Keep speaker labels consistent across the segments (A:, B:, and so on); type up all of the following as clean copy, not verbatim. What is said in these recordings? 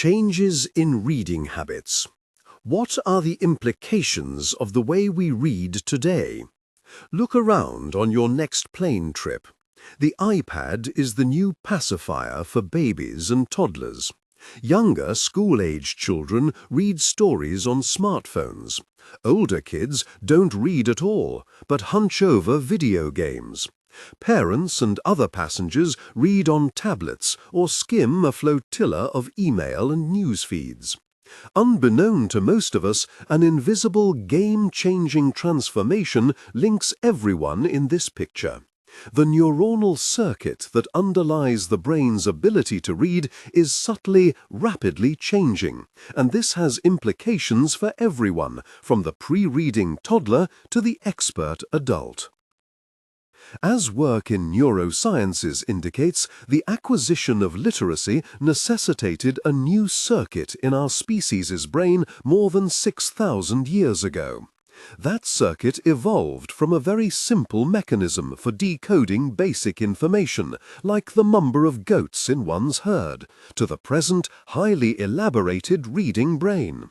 A: Changes in reading habits. What are the implications of the way we read today? Look around on your next plane trip. The iPad is the new pacifier for babies and toddlers. Younger school-age children read stories on smartphones. Older kids don't read at all, but hunch over video games. Parents and other passengers read on tablets or skim a flotilla of email and news feeds. Unbeknown to most of us, an invisible game-changing transformation links everyone in this picture. The neuronal circuit that underlies the brain's ability to read is subtly, rapidly changing, and this has implications for everyone, from the pre-reading toddler to the expert adult. As work in neurosciences indicates, the acquisition of literacy necessitated a new circuit in our species' brain more than 6,000 years ago. That circuit evolved from a very simple mechanism for decoding basic information, like the number of goats in one's herd, to the present highly elaborated reading brain.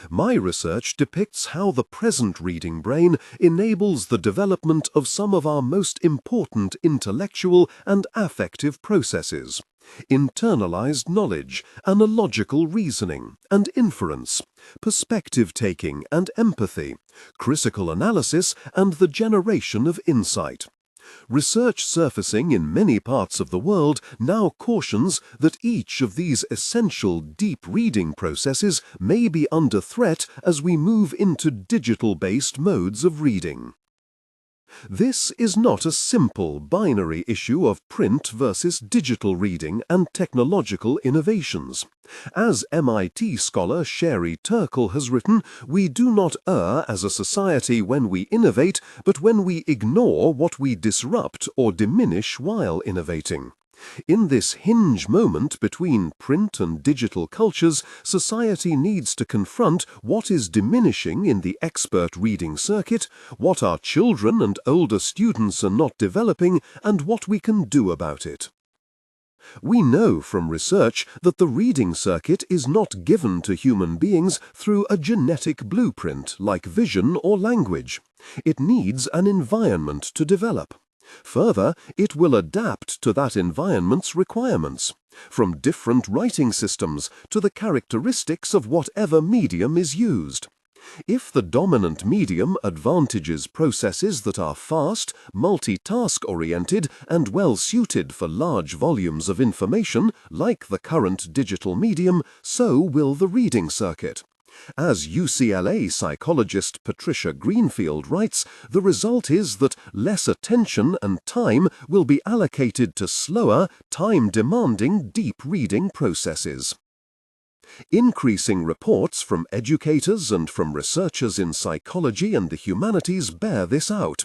A: My research depicts how the present reading brain enables the development of some of our most important intellectual and affective processes: internalized knowledge, analogical reasoning and inference, perspective-taking and empathy, critical analysis and the generation of insight. Research surfacing in many parts of the world now cautions that each of these essential deep reading processes may be under threat as we move into digital-based modes of reading. This is not a simple binary issue of print versus digital reading and technological innovations. As MIT scholar Sherry Turkle has written, we do not err as a society when we innovate, but when we ignore what we disrupt or diminish while innovating. In this hinge moment between print and digital cultures, society needs to confront what is diminishing in the expert reading circuit, what our children and older students are not developing, and what we can do about it. We know from research that the reading circuit is not given to human beings through a genetic blueprint like vision or language. It needs an environment to develop. Further, it will adapt to that environment's requirements, from different writing systems to the characteristics of whatever medium is used. If the dominant medium advantages processes that are fast, multitask-oriented, and well-suited for large volumes of information, like the current digital medium, so will the reading circuit. As UCLA psychologist Patricia Greenfield writes, the result is that less attention and time will be allocated to slower, time-demanding deep reading processes. Increasing reports from educators and from researchers in psychology and the humanities bear this out.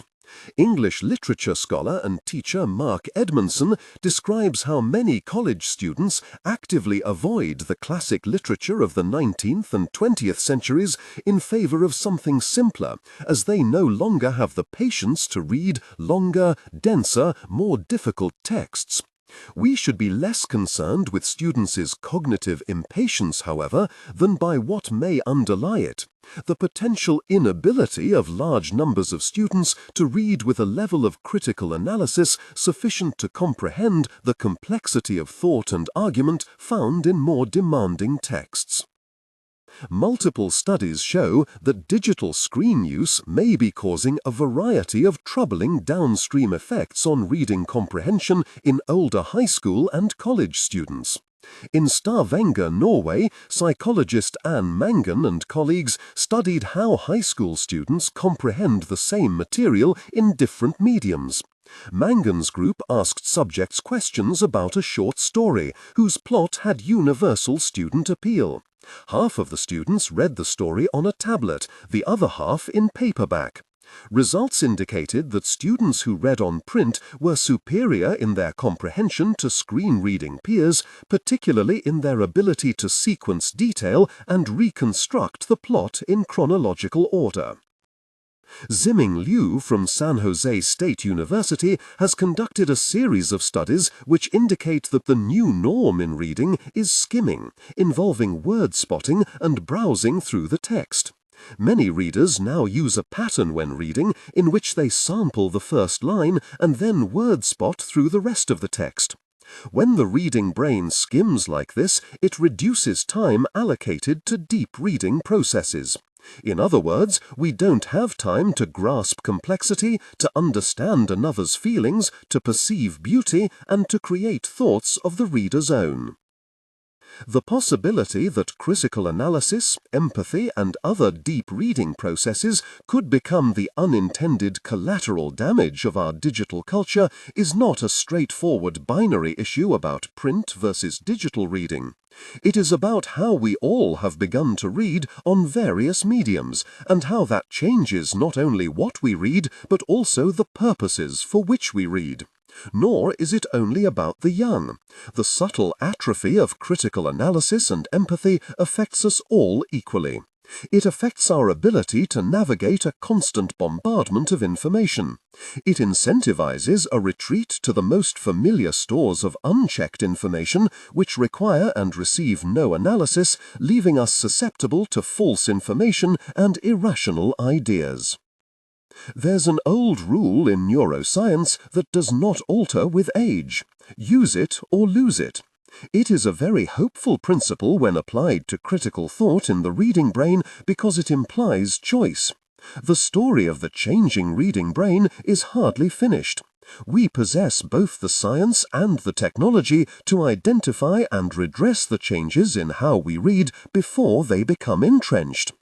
A: English literature scholar and teacher Mark Edmondson describes how many college students actively avoid the classic literature of the 19th and 20th centuries in favor of something simpler, as they no longer have the patience to read longer, denser, more difficult texts. We should be less concerned with students' cognitive impatience, however, than by what may underlie it: the potential inability of large numbers of students to read with a level of critical analysis sufficient to comprehend the complexity of thought and argument found in more demanding texts. Multiple studies show that digital screen use may be causing a variety of troubling downstream effects on reading comprehension in older high school and college students. In Stavanger, Norway, psychologist Anne Mangan and colleagues studied how high school students comprehend the same material in different mediums. Mangan's group asked subjects questions about a short story whose plot had universal student appeal. Half of the students read the story on a tablet, the other half in paperback. Results indicated that students who read on print were superior in their comprehension to screen-reading peers, particularly in their ability to sequence detail and reconstruct the plot in chronological order. Ziming Liu from San Jose State University has conducted a series of studies which indicate that the new norm in reading is skimming, involving word spotting and browsing through the text. Many readers now use a pattern when reading in which they sample the first line and then word spot through the rest of the text. When the reading brain skims like this, it reduces time allocated to deep reading processes. In other words, we don't have time to grasp complexity, to understand another's feelings, to perceive beauty, and to create thoughts of the reader's own. The possibility that critical analysis, empathy, and other deep reading processes could become the unintended collateral damage of our digital culture is not a straightforward binary issue about print versus digital reading. It is about how we all have begun to read on various mediums, and how that changes not only what we read, but also the purposes for which we read. Nor is it only about the young. The subtle atrophy of critical analysis and empathy affects us all equally. It affects our ability to navigate a constant bombardment of information. It incentivizes a retreat to the most familiar stores of unchecked information, which require and receive no analysis, leaving us susceptible to false information and irrational ideas. There's an old rule in neuroscience that does not alter with age. Use it or lose it. It is a very hopeful principle when applied to critical thought in the reading brain because it implies choice. The story of the changing reading brain is hardly finished. We possess both the science and the technology to identify and redress the changes in how we read before they become entrenched.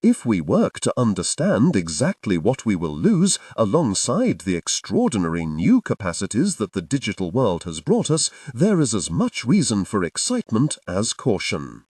A: If we work to understand exactly what we will lose alongside the extraordinary new capacities that the digital world has brought us, there is as much reason for excitement as caution.